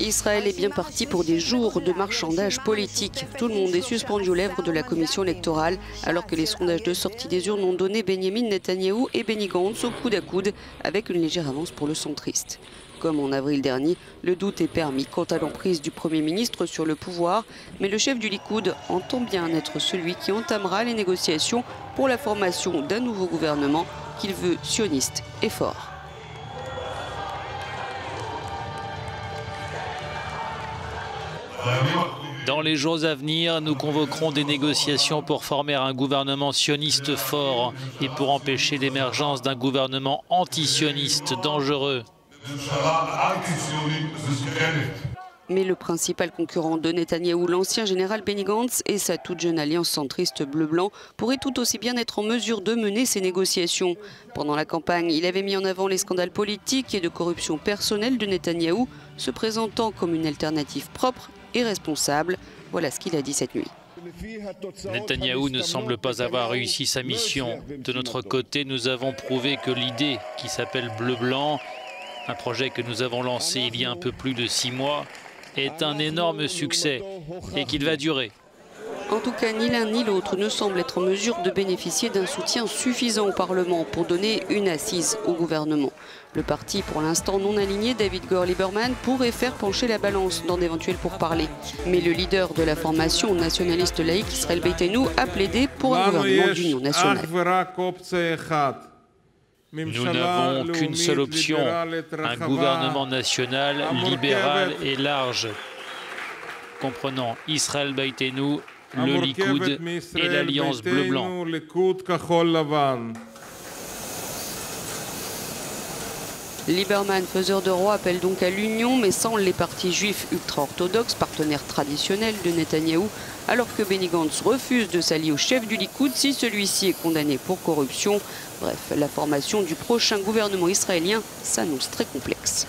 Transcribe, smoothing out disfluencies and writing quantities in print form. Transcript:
Israël est bien parti pour des jours de marchandage politique. Tout le monde est suspendu aux lèvres de la commission électorale, alors que les sondages de sortie des urnes ont donné Benjamin Netanyahou et Benny Gantz au coude à coude, avec une légère avance pour le centriste. Comme en avril dernier, le doute est permis quant à l'emprise du Premier ministre sur le pouvoir, mais le chef du Likoud entend bien être celui qui entamera les négociations pour la formation d'un nouveau gouvernement qu'il veut sioniste et fort. Dans les jours à venir, nous convoquerons des négociations pour former un gouvernement sioniste fort et pour empêcher l'émergence d'un gouvernement anti-sioniste dangereux. Mais le principal concurrent de Netanyahou, l'ancien général Benny Gantz et sa toute jeune alliance centriste bleu-blanc pourraient tout aussi bien être en mesure de mener ces négociations. Pendant la campagne, il avait mis en avant les scandales politiques et de corruption personnelle de Netanyahou, se présentant comme une alternative propre et responsable. Voilà ce qu'il a dit cette nuit. Netanyahou ne semble pas avoir réussi sa mission. De notre côté, nous avons prouvé que l'idée qui s'appelle Bleu-Blanc, un projet que nous avons lancé il y a un peu plus de 6 mois, est un énorme succès et qu'il va durer. En tout cas, ni l'un ni l'autre ne semble être en mesure de bénéficier d'un soutien suffisant au Parlement pour donner une assise au gouvernement. Le parti, pour l'instant non aligné, Avigdor Lieberman, pourrait faire pencher la balance dans d'éventuels pourparlers. Mais le leader de la formation nationaliste laïque, Israël Beitenu, a plaidé pour un gouvernement d'union nationale. Nous n'avons qu'une seule option, un gouvernement national, libéral et large, comprenant Israël Beitenu, le Likoud et l'Alliance bleu-blanc. Lieberman, faiseur de roi, appelle donc à l'union, mais sans les partis juifs ultra-orthodoxes, partenaires traditionnels de Netanyahou, alors que Benny Gantz refuse de s'allier au chef du Likoud si celui-ci est condamné pour corruption. Bref, la formation du prochain gouvernement israélien s'annonce très complexe.